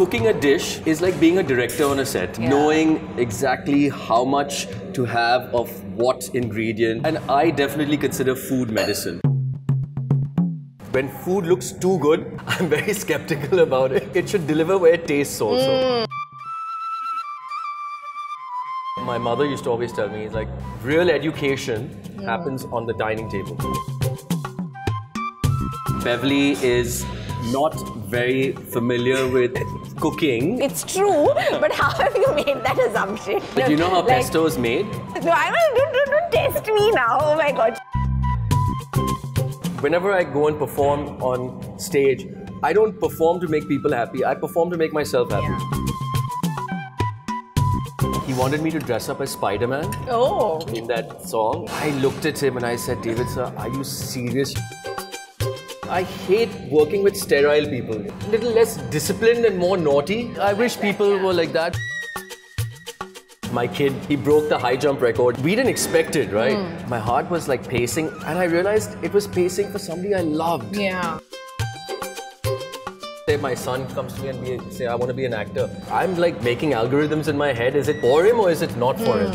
cooking a dish is like being a director on a set, knowing exactly how much to have of what ingredient. And I definitely consider food medicine. When food looks too good, I'm very skeptical about it. It should deliver where it tastes also. My mother used to always tell me, like, real education happens on the dining table. Beverly is not very familiar with cooking. It's true, but how have you made that assumption? But you know how pesto is made? No, don't test me now. Oh my God. Whenever I go and perform on stage, I don't perform to make people happy. I perform to make myself happy. He wanted me to dress up as Spider-Man in that song. I looked at him and I said, David sir, are you serious? I hate working with sterile people. A little less disciplined and more naughty. I wish people were like that. My kid, he broke the high jump record. We didn't expect it, right? My heart was like pacing and I realized it was pacing for somebody I loved. Yeah. Say my son comes to me and say, I want to be an actor. I'm like making algorithms in my head. Is it for him or is it not for him?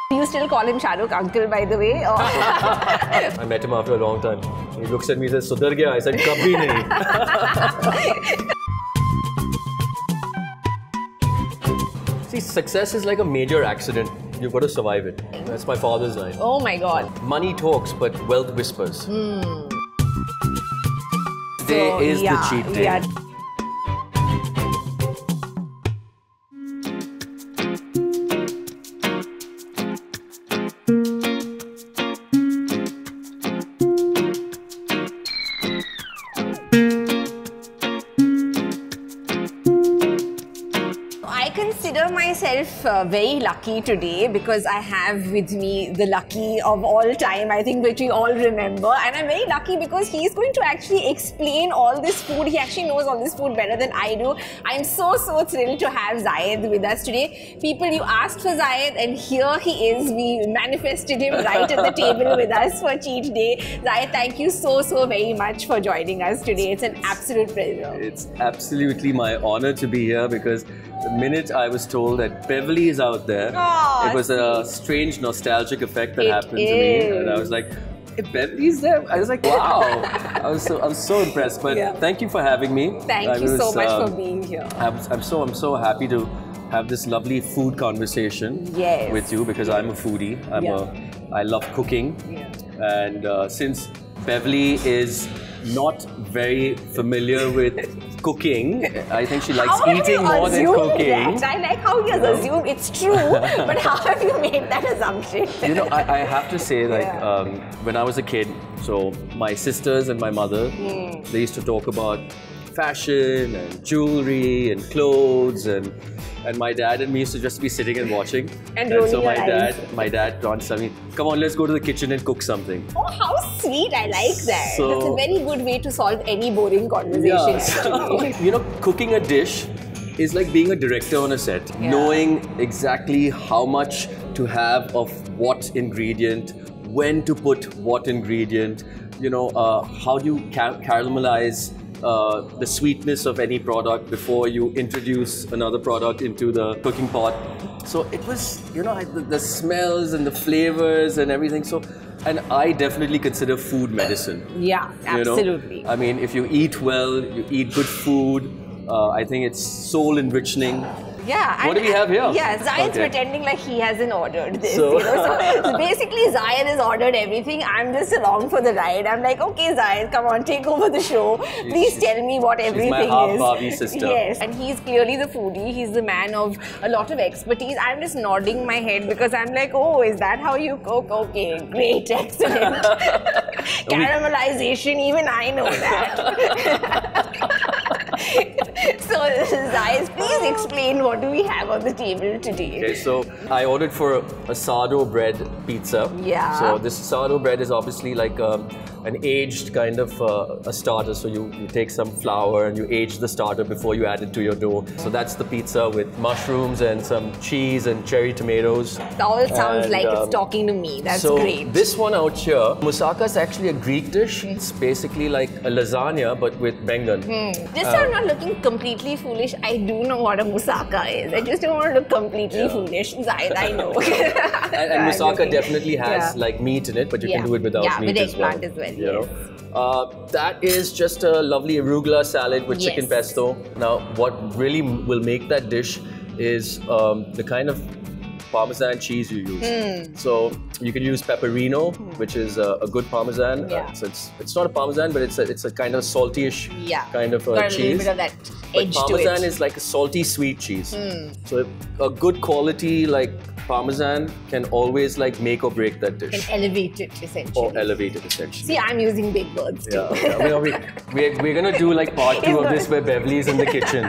Do you still call him Shah Rukh uncle, by the way? I met him after a long time. He looks at me and says, Sudhar gaya. I said, Kabhi nahi. See, success is like a major accident. You've got to survive it. That's my father's line. Oh my God. Money talks, but wealth whispers. Today is the cheat day. I consider myself very lucky today because I have with me the lucky of all time, I think, which we all remember. And I'm very lucky because he's going to actually explain all this food. He actually knows all this food better than I do. I'm so thrilled to have Zayed with us today. People, you asked for Zayed and here he is. We manifested him right at the table with us for Cheat Day. Zayed, thank you so very much for joining us today. It's an absolute pleasure. It's absolutely my honor to be here because the minute I was told that Beverly is out there, it was a strange nostalgic effect that happened to me. And I was like, hey, Beverly's there? I was like, wow. I was so impressed. But thank you for having me. Thank you so much for being here. I'm so happy to have this lovely food conversation with you because I'm a foodie. I love cooking. And since Beverly is not very familiar with cooking, I think she likes eating more than cooking. That? I like how he has assumed it's true, but how have you made that assumption? You know, I have to say, like, when I was a kid, so my sisters and my mother, they used to talk about fashion and jewelry and clothes and my dad and me used to just be sitting and watching. And so my dad once told me, come on, let's go to the kitchen and cook something. Oh, how sweet. I like that. So, that's a very good way to solve any boring conversation. So, you know, cooking a dish is like being a director on a set, knowing exactly how much to have of what ingredient, when to put what ingredient, you know, how do you caramelize the sweetness of any product before you introduce another product into the cooking pot. So it was, you know, the smells and the flavors and everything. So, and I definitely consider food medicine. Yeah, absolutely. You know? I mean, if you eat well, you eat good food, I think it's soul enriching. Yeah. What do we have here? Yeah, Zayed's pretending like he hasn't ordered this. So, you know? So basically, Zayed has ordered everything. I'm just along for the ride. I'm like, okay, Zayed, come on, take over the show. Please tell me what everything is. She's my is. Barbie sister. Yes, and he's clearly the foodie. He's the man of a lot of expertise. I'm just nodding my head because I'm like, oh, is that how you cook? Okay, great, excellent. Caramelization, even I know that. So, Zayed, please explain what do we have on the table today. Okay, so I ordered for a sourdough bread pizza. Yeah. So this sourdough bread is obviously like an aged kind of a starter. So you take some flour and you age the starter before you add it to your dough. So that's the pizza with mushrooms and some cheese and cherry tomatoes. It all sounds like it's talking to me. That's so great. This one out here, moussaka is actually a Greek dish. It's basically like a lasagna but with bengan. Just so I'm not looking completely foolish, I do know what a moussaka is. I just don't want to look completely foolish. Zayed, I know. and moussaka definitely has like meat in it, but you can do it without meat with as well. eggplant as well. You know? That is just a lovely arugula salad with chicken pesto. Now, what really will make that dish is the kind of Parmesan cheese you use. So you can use Pecorino, which is a good Parmesan. So it's not a Parmesan, but it's a kind of salty-ish kind of Got cheese. a little bit of that edge but Parmesan to it. is like a salty sweet cheese. So a good quality like Parmesan can always like make or break that dish. Can elevate it essentially. Or elevate it essentially. See, I'm using big words too. We're gonna do like part 2 of this where Beverly's in the kitchen,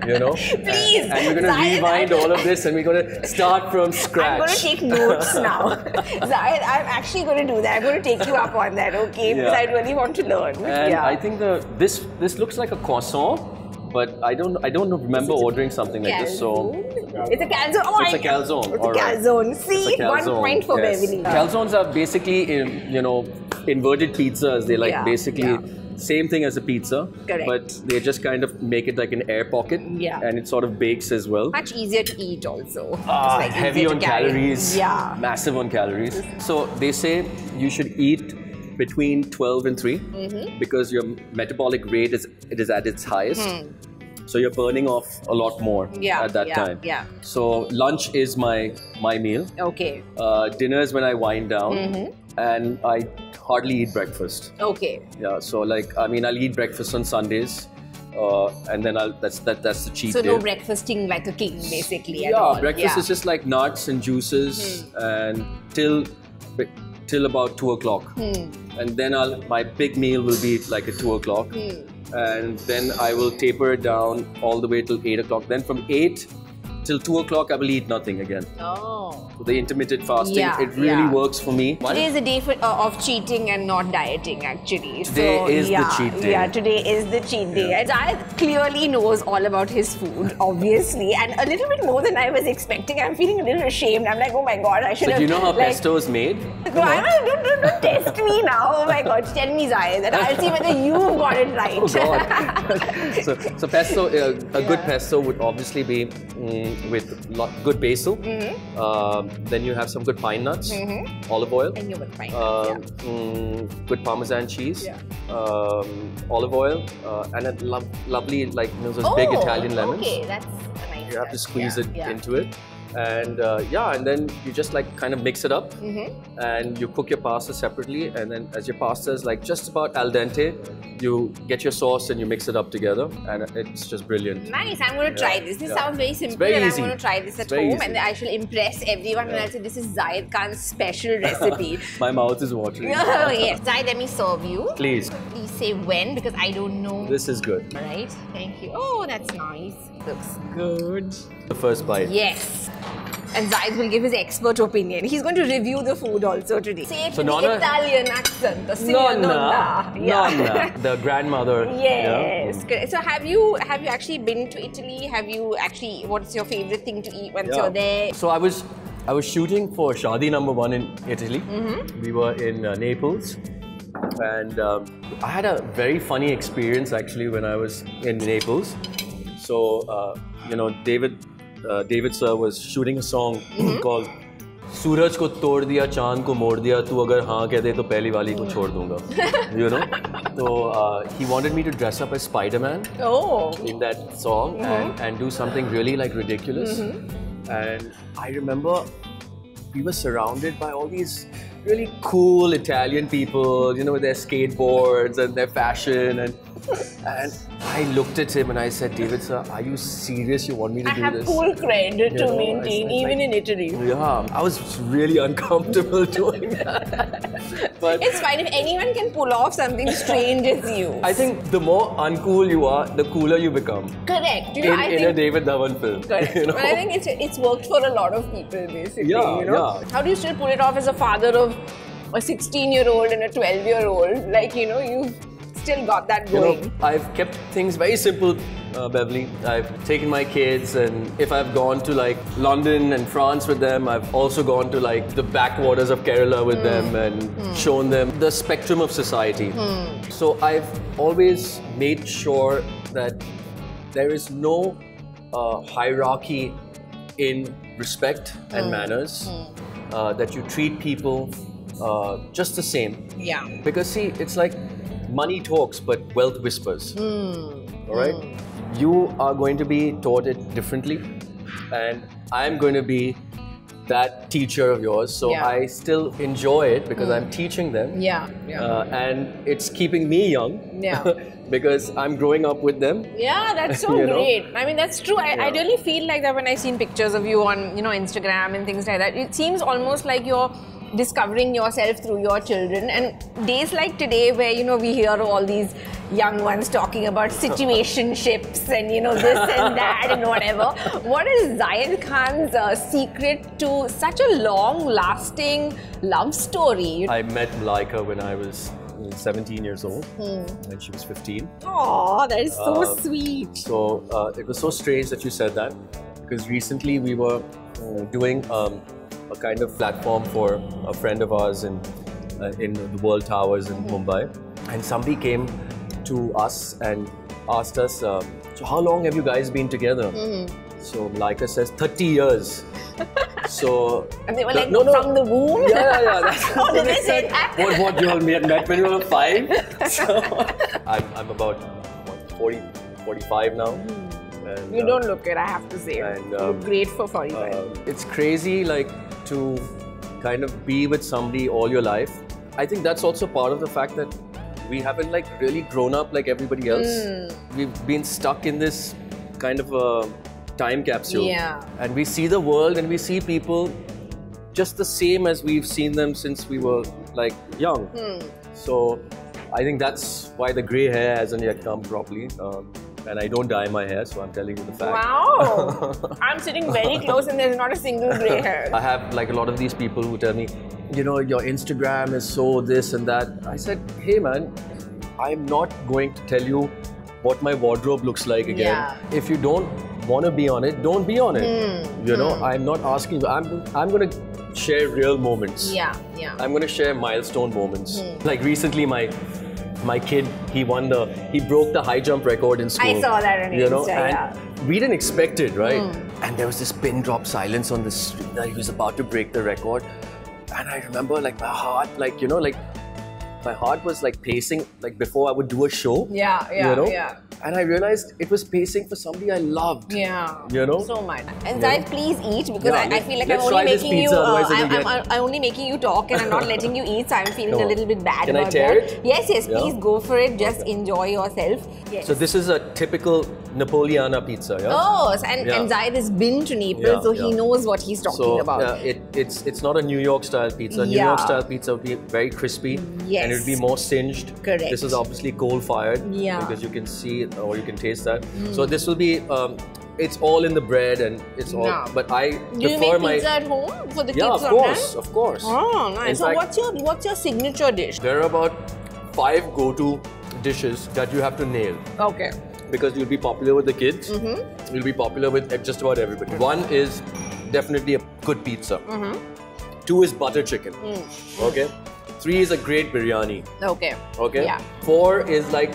you know? Please! And we're gonna rewind all of this and we're gonna start from scratch. I'm gonna take notes now. Zayed, I'm actually gonna do that. I'm gonna take you up on that, okay? Because I really want to learn. And I think this looks like a croissant. But I don't remember ordering something like this. So it's a calzone. Oh, it's a calzone. It's a calzone. See, a calzone. 1 point for Beverly. Calzones are basically inverted pizzas. They like basically same thing as a pizza. Correct. But they just kind of make it like an air pocket. And it sort of bakes as well. Much easier to eat also. Like heavy on calories. Massive on calories. So they say you should eat between 12 and 3 because your metabolic rate is at its highest. So you're burning off a lot more at that time. So lunch is my meal. Okay. Dinner is when I wind down, and I hardly eat breakfast. Okay. Yeah. So like I'll eat breakfast on Sundays. And then that's the cheat day. So no breakfasting like a king basically at all. Breakfast is just like nuts and juices and till about 2 o'clock. And then my big meal will be like at 2 o'clock. And then I will taper it down all the way till 8 o'clock. Then from 8 till 2 o'clock, I will eat nothing again. Oh. So the intermittent fasting, it really works for me. Today is a day of cheating and not dieting actually. Today is the cheat day. Yeah, today is the cheat day. And Zayed clearly knows all about his food, obviously. And a little bit more than I was expecting. I'm feeling a little ashamed. I'm like, oh my God, I should have... So do you know how pesto is made? No, don't test me now. Oh my God, tell me Zayed, and I'll see whether you've got it right. Oh God. so pesto, a good pesto would obviously be with good basil. Then you have some good pine nuts, olive oil, And you would find good Parmesan cheese, olive oil, and a lovely those big Italian lemons. Okay, that's nice. You have to squeeze it into it. And and then you just like kind of mix it up, and you cook your pasta separately. And then as your pasta is like just about al dente, you get your sauce and you mix it up together, and it's just brilliant. Nice. I'm going to try this. This sounds very simple, very and easy. I'm going to try this at home, and I shall impress everyone. And I'll say this is Zayed Khan's special recipe. My mouth is watering. Oh yes, Zayed, let me serve you. Please. Please say when, because I don't know. This is good. All right. Thank you. Oh, that's nice. Looks good. The first bite. Yes. And Zayed will give his expert opinion. He's going to review the food also today. Say it So with the Nonna- Italian accent. The Nonna, Yeah. the grandmother. Yes. Correct. So have you actually been to Italy? What's your favorite thing to eat once you're there? So I was shooting for Shadi #1 in Italy. We were in Naples. And I had a very funny experience actually when I was in Naples. So, David sir was shooting a song called "Suraj ko tod diya, chand ko mod diya, tu agar haan keh de to pehli wali ko chhod dunga." You know? So he wanted me to dress up as Spider-Man in that song and do something really like ridiculous. And I remember we were surrounded by all these really cool Italian people, with their skateboards and their fashion, and And I looked at him and I said, David sir, are you serious? You want me to I do have this? full credit to know, maintain, I even like- in Italy. Yeah, I was really uncomfortable doing that. But It's fine if anyone can pull off something strange as you. I think the more uncool you are, the cooler you become. Correct. You know, I In think a David Dhawan film. correct. You know? But I think it's worked for a lot of people basically. Yeah, you know? yeah. How do you still pull it off as a father of a 16-year-old and a 12-year-old? Like, you know, you've still got that You going. know, I've kept things very simple, Beverly. I've taken my kids, and if I've gone to like London and France with them, I've also gone to like the backwaters of Kerala with them and shown them the spectrum of society. So I've always made sure that there is no hierarchy in respect and manners, that you treat people just the same. Yeah. Because see, it's like money talks, but wealth whispers. All right? You are going to be taught it differently, and I'm going to be that teacher of yours. So Yeah. I still enjoy it because I'm teaching them. Yeah. Yeah. And it's keeping me young. Yeah. Because I'm growing up with them. Yeah, that's so You know? great. I mean, that's true. I Yeah. really feel like that when I've seen pictures of you on, you know, Instagram and things like that. It seems almost like you're discovering yourself through your children. And days like today where, you know, we hear all these young ones talking about situationships and, you know, this and that and whatever. What is Zayed Khan's secret to such a long-lasting love story? I met Malaika when I was 17 years old, and she was 15. Oh, that is so sweet. So it was so strange that you said that, because recently we were doing a kind of platform for a friend of ours in the World Towers in Mumbai, and somebody came to us and asked us, so how long have you guys been together? So Malaika says 30 years. So And they were the- like, no, no. from the womb? Yeah. That's How did they say that? What you all met when you were 5? So I'm about what, 40, 45 now. And, You don't look it, I have to say. and, You look great for 45. it's crazy, like, to kind of be with somebody all your life. I think that's also part of the fact that we haven't like really grown up like everybody else. We've been stuck in this kind of a time capsule. Yeah. And we see the world and we see people just the same as we've seen them since we were like young. So I think that's why the grey hair hasn't yet come properly. And I don't dye my hair, so I'm telling you the fact. Wow! I'm sitting very close and there's not a single grey hair. I have like a lot of these people who tell me, you know, your Instagram is so this and that. I said, hey man, I'm not going to tell you what my wardrobe looks like again. Yeah. If you don't want to be on it, don't be on it. You know, I'm not asking you. I'm going to share real moments. Yeah. I'm going to share milestone moments. Like recently, my kid, he broke the high jump record in school. I saw that on you know, Insta, and yeah. we didn't expect it, right? And there was this pin drop silence on the street. He was about to break the record, and I remember like my heart, like, you know, like my heart was like pacing, like before I would do a show. Yeah, you know? yeah. And I realized it was pacing for somebody I loved. Yeah. You know? So much. And Zayed, please eat because Yeah, I feel like I'm let's only try this making you. pizza, otherwise it'll I'm only making you talk and I'm not letting you eat, so I'm feeling Come a on. little bit bad Can I about tear that. it? Yes, Yeah. please go for it. Just enjoy yourself. Yes. So this is a typical Napoleana pizza, yeah? Oh, and Yeah. Zayed has been to Naples, Yeah, so he yeah. knows what he's talking about. It's not a New York style pizza. New Yeah. York style pizza would be very crispy, Yes. and it would be more singed. Correct. This is obviously coal fired, Yeah. because you can see it or you can taste that. So this will be, it's all in the bread and it's all. Yeah. But I Do you prefer make pizza at home for the Yeah, kids of course, of course. Oh, nice. In So fact, what's your signature dish? there are about 5 go-to dishes that you have to nail. Okay. Because you'll be popular with the kids, you'll be popular with just about everybody. One is definitely a good pizza. 2 is butter chicken. Okay. 3 is a great biryani. Okay. Okay. Yeah. 4 is like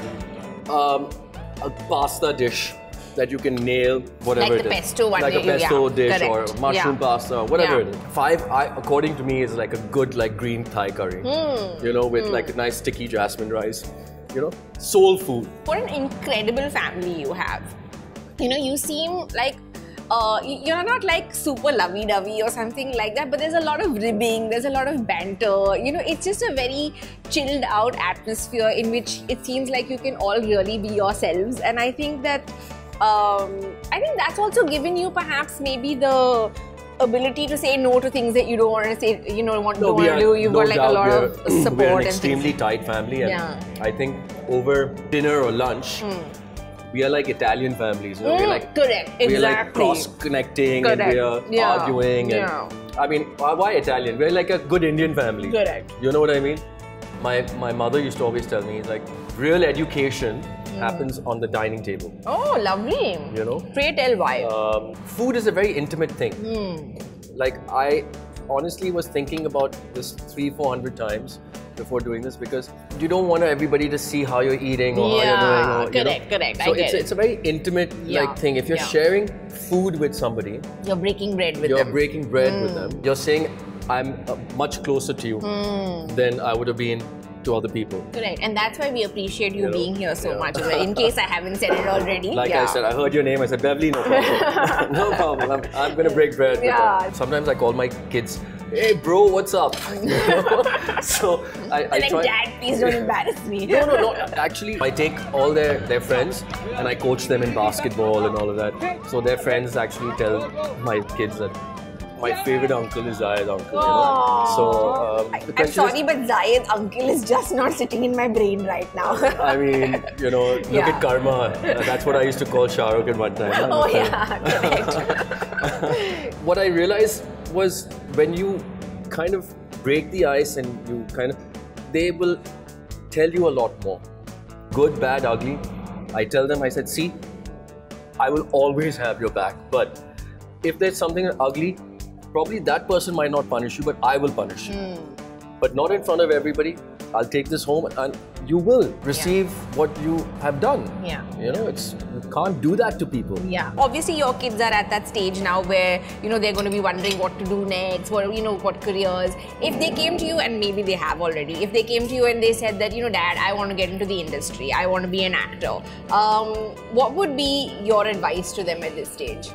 a pasta dish that you can nail, whatever Like it the is. pesto one, like a yeah, pesto dish correct. or mushroom Yeah. pasta, whatever Yeah. it is. 5, according to me, is like a good like green Thai curry. You know, with like a nice sticky jasmine rice. You know, soul food. What an incredible family you have. You know, you seem like you're not like super lovey-dovey or something like that, but there's a lot of ribbing, there's a lot of banter. You know, it's just a very chilled out atmosphere in which it seems like you can all really be yourselves. And I think that that's also given you perhaps maybe the ability to say no to things that you don't want to say, you know, don't want to do. You've got like a lot of support. We're an extremely tight family, and I think over dinner or lunch, we are like Italian families. You know? We're like correct, exactly. We're like cross-connecting, and we are arguing. And I mean, why Italian? We're like a good Indian family. Correct. You know what I mean? My mother used to always tell me, like, real education happens on the dining table. Oh, lovely. You know? Pray tell why. Food is a very intimate thing. Like, I honestly was thinking about this 300-400 times before doing this, because you don't want everybody to see how you're eating or how you're doing. Or, correct. So it's a very intimate like thing. If you're sharing food with somebody, you're breaking bread with them. You're breaking bread with them. You're saying, I'm much closer to you than I would have been to other people. Correct, and that's why we appreciate you being here so much. In case I haven't said it already. Like I said, I heard your name. I said, Beverly, no problem. No problem. I'm going to break bread with them. Sometimes I call my kids, hey bro, what's up? So I like, try. Dad, please don't embarrass me. No. Actually, I take all their friends and I coach them in basketball and all of that. So their friends actually tell my kids that my favorite uncle is Zayed's uncle. You know? So I'm sorry, but Zayed's uncle is just not sitting in my brain right now. I mean, you know, look at karma. That's what I used to call Shah Rukh at one time. Oh yeah, correct. What I realized was, when you kind of break the ice and you they will tell you a lot more. Good, bad, ugly. I tell them, I said, see, I will always have your back, but if there's something ugly, probably that person might not punish you, but I will punish you. But not in front of everybody. I'll take this home and you will receive what you have done. You know, you can't do that to people. Obviously, your kids are at that stage now where, you know, they're going to be wondering what to do next, what careers. If they came to you, and maybe they have already, if they came to you and they said that, you know, Dad, I want to get into the industry, I want to be an actor, what would be your advice to them at this stage?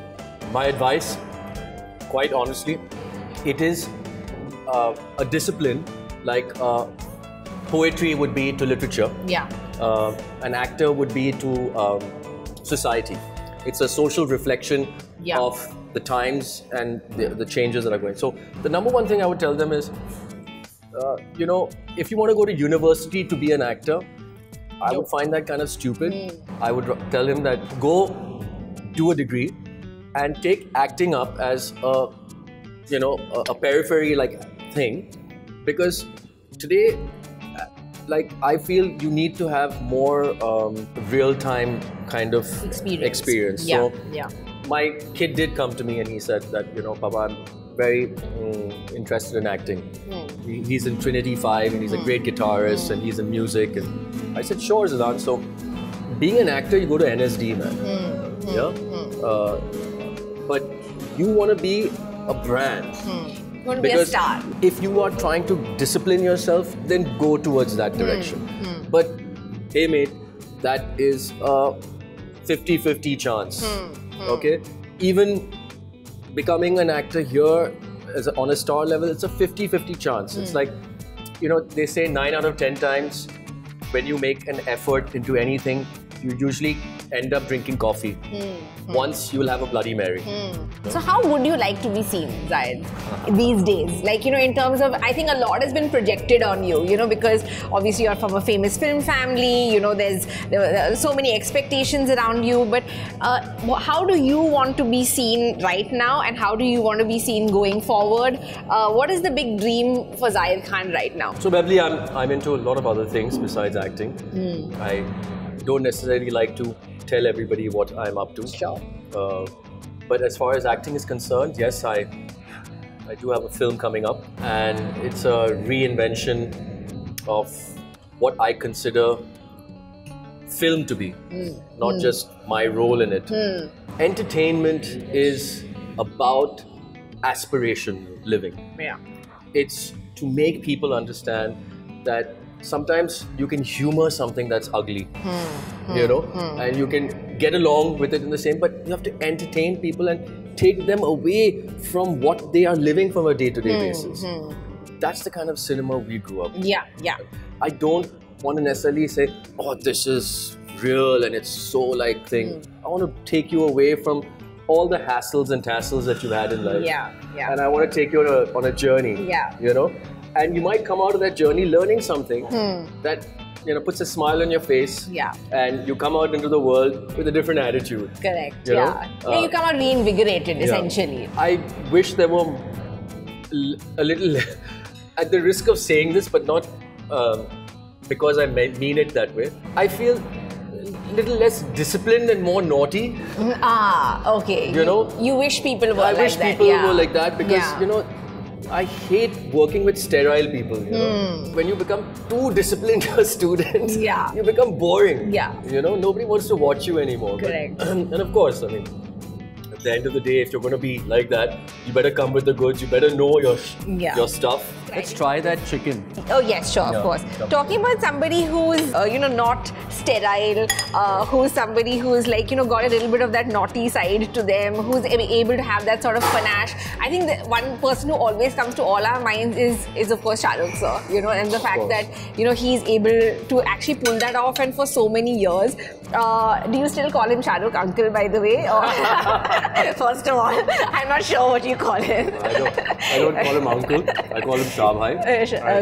My advice, quite honestly, it is a discipline like poetry would be to literature. An actor would be to society. It's a social reflection of the times and the changes that are going. So the number one thing I would tell them is, you know, if you want to go to university to be an actor, I would find that kind of stupid. I would tell him that go do a degree and take acting up as a, you know, a periphery like thing, because today, like, I feel you need to have more real-time kind of experience. So my kid did come to me and he said that, you know, Papa, I'm very interested in acting. He's in Trinity 5 and he's a great guitarist and he's in music. And I said, sure, Zidan. So being an actor, you go to NSD, man. But you want to be a brand. You want to be a star. If you are trying to discipline yourself, then go towards that direction. But hey mate, that is a 50-50 chance. Okay? Even becoming an actor here on a star level, it's a 50-50 chance. It's like, you know, they say 9 out of 10 times when you make an effort into anything, you usually end up drinking coffee. Once you will have a Bloody Mary. So how would you like to be seen, Zayed, these days? Like, you know, in terms of, I think a lot has been projected on you, you know, because obviously you're from a famous film family, you know, there are so many expectations around you, but how do you want to be seen right now, and how do you want to be seen going forward? What is the big dream for Zayed Khan right now? So Beverly, I'm into a lot of other things besides acting. I don't necessarily like to tell everybody what I'm up to. Sure. But as far as acting is concerned, yes, I do have a film coming up, and it's a reinvention of what I consider film to be, not just my role in it. Entertainment is about aspiration living. It's to make people understand that sometimes you can humor something that's ugly, you know, and you can get along with it in the same, but you have to entertain people and take them away from what they are living from a day-to-day basis. That's the kind of cinema we grew up with. Yeah, yeah. I don't want to necessarily say, oh, this is real and it's so like thing. I want to take you away from all the hassles and tassels that you've had in life. Yeah, yeah. And I want to take you on a journey. Yeah. You know? And you might come out of that journey learning something that, you know, puts a smile on your face. Yeah. And you come out into the world with a different attitude. Correct. You know? Yeah, you come out reinvigorated, essentially. I wish there were a little, at the risk of saying this, but not because I mean it that way, I feel a little less disciplined and more naughty. Okay. You know? You wish people were like that. I wish people were like that because, you know, I hate working with sterile people, you know. When you become too disciplined a student, you become boring. Yeah. You know, nobody wants to watch you anymore. Correct. But, and of course, I mean, at the end of the day, if you're going to be like that, you better come with the goods, you better know your stuff. Let's try that chicken. Oh yes, sure, of course. Talking about somebody who's, you know, not sterile, who's somebody who's like, you know, got a little bit of that naughty side to them, who's able to have that sort of panache. I think that one person who always comes to all our minds is of course Shah Rukh sir, you know, and the fact that, you know, he's able to actually pull that off and for so many years. Do you still call him Shah Rukh uncle, by the way? Or first of all, I'm not sure what you call him. I don't call him uncle, I call him Shah Bhai.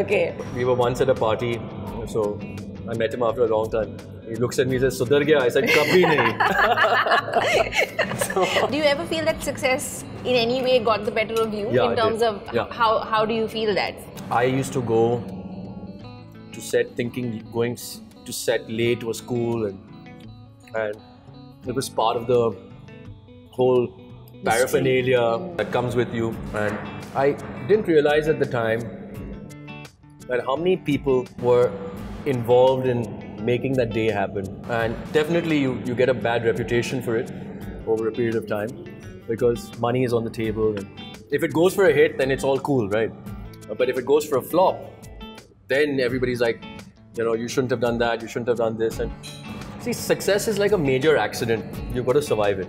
Okay. We were once at a party, so I met him after a long time. He looks at me and says, "Sudhar gaya." I said, "Kabhi nahi." Do you ever feel that success in any way got the better of you in terms of how do you feel that? I used to go to set thinking going to set late was cool and it was part of the whole paraphernalia that comes with you, and I didn't realize at the time that how many people were involved in making that day happen. And definitely you get a bad reputation for it over a period of time because money is on the table, and if it goes for a hit then it's all cool, right? But if it goes for a flop, then everybody's like, you know, you shouldn't have done that, you shouldn't have done this. And see, success is like a major accident. You've got to survive it.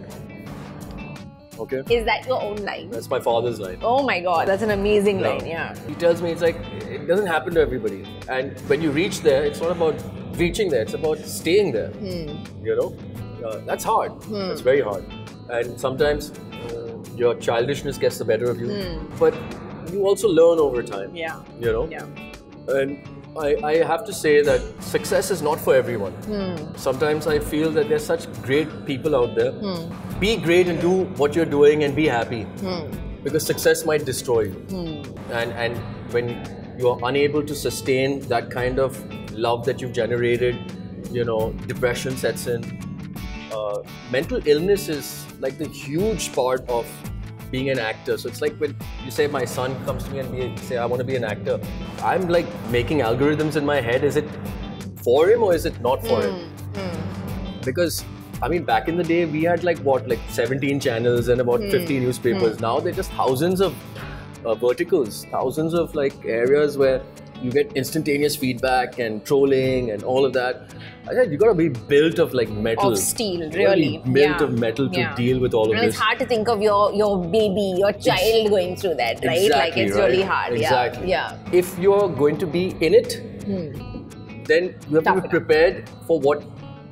Okay. Is that your own line? That's my father's line. Oh my God, that's an amazing line, yeah. He tells me it's like, it doesn't happen to everybody. And when you reach there, it's not about reaching there, it's about staying there. You know? That's hard. That's very hard. And sometimes your childishness gets the better of you. But you also learn over time. Yeah. You know? Yeah. And I have to say that success is not for everyone. Sometimes I feel that there's such great people out there. Be great and do what you're doing and be happy. Because success might destroy you. And when you're unable to sustain that kind of love that you've generated, you know, depression sets in. Mental illness is like the huge part of being an actor. So it's like when you say my son comes to me and say I want to be an actor, I'm like making algorithms in my head. Is it for him or is it not for him? Because I mean, back in the day we had like 17 channels and about 50 newspapers. Now there are just thousands of verticals, thousands of like areas where you get instantaneous feedback and trolling and all of that. I said you gotta be built of like metal. Of steel, really. Built of metal to deal with all of this. And it's hard to think of your baby, your child going through that, right? Like it's really hard. Exactly. Yeah. If you're going to be in it, then you have to be prepared for what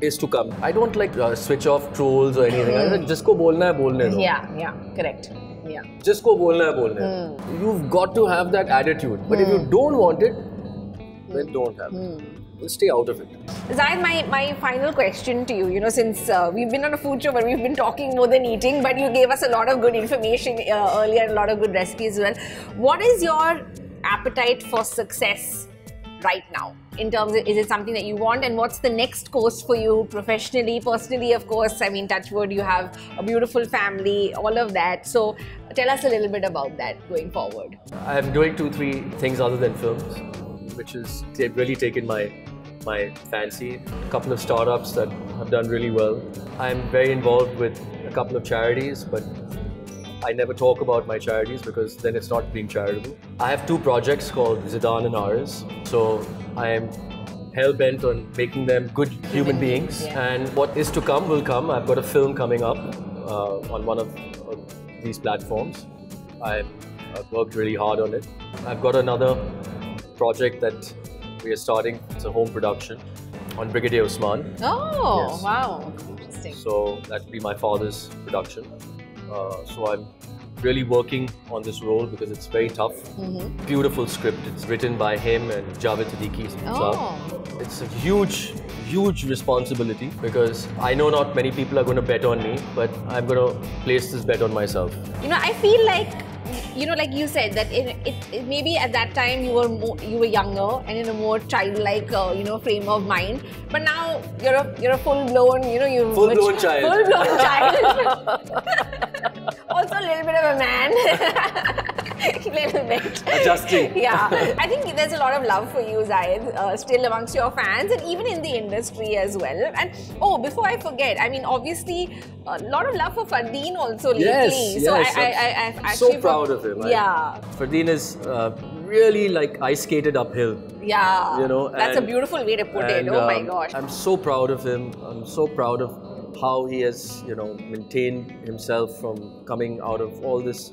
is to come. I don't like switch off trolls or anything. I said, jisko bolna hai, bolne do. Yeah, correct. Yeah. Jisko bolna hai, bolne do. You've got to have that attitude. But if you don't want it, then don't have it. Stay out of it. Zahid, my final question to you, you know, since we've been on a food show, but we've been talking more than eating, but you gave us a lot of good information earlier and a lot of good recipes as well. What is your appetite for success right now? In terms of, is it something that you want, and what's the next course for you professionally, personally, of course? I mean, touch wood, you have a beautiful family, all of that. So tell us a little bit about that going forward. I'm doing 2-3 things other than films, which is they've really taken my fancy. A couple of startups that have done really well. I'm very involved with a couple of charities, but I never talk about my charities because then it's not being charitable. I have 2 projects called Zidane and Aris. So I am hell-bent on making them good human beings. And what is to come will come. I've got a film coming up on one of these platforms. I've worked really hard on it. I've got another project that we are starting. It's a home production on Brigadier Usman. Oh, Yes. wow. Interesting. So that will be my father's production. So I'm really working on this role because it's very tough. Beautiful script. It's written by him and Javed Siddiqui. It's a huge responsibility because I know not many people are going to bet on me, but I'm going to place this bet on myself. You know, I feel like, you know, like you said, that maybe at that time you were younger and in a more childlike, you know, frame of mind. But now you're a full-blown, you know, Full-blown child. Full-blown child. Also a little bit of a man. Little bit. Adjusting. Yeah. I think there's a lot of love for you, Zayed, still amongst your fans and even in the industry as well. And before I forget, I mean, obviously, a lot of love for Fardeen also lately. Yes, so yes. I'm I'm so proud of him. Yeah. Fardeen is really like ice skated uphill. Yeah. You know, that's a beautiful way to put it. Oh my gosh. I'm so proud of him. I'm so proud of how he has, you know, maintained himself from coming out of all this,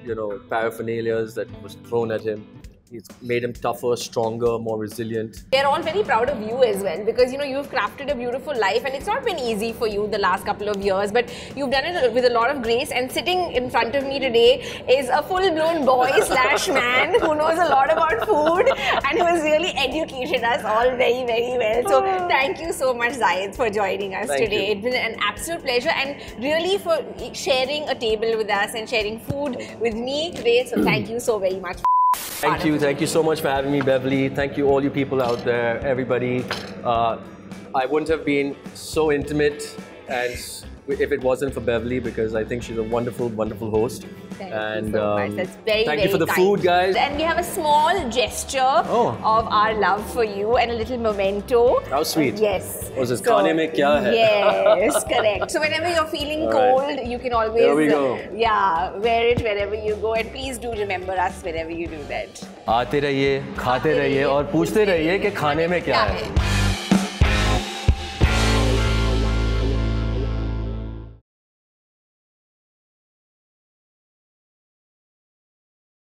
you know, paraphernalias that was thrown at him. It's made him tougher, stronger, more resilient. We're all very proud of you as well because, you know, you've crafted a beautiful life and it's not been easy for you the last couple of years, but you've done it with a lot of grace. And sitting in front of me today is a full-blown boy/man who knows a lot about food and who has really educated us all very, very well. So thank you so much, Zayed, for joining us today. It's been an absolute pleasure and really for sharing a table with us and sharing food with me today. So thank you so very much. Thank you so much for having me, Beverly. Thank you, all you people out there, everybody. I wouldn't have been so intimate if it wasn't for Beverly, because I think she's a wonderful, wonderful host. Thank you so much. That's very, thank you for the food, guys. And we have a small gesture of our love for you and a little memento. How sweet. Yes. Was this Khane mein kya hai? Yes, correct. So whenever you're feeling cold, you can always There we go. wear it wherever you go. And please do remember us whenever you do that. आते रहिए, खाते रहिए और पूछते रहिए कि खाने में क्या है.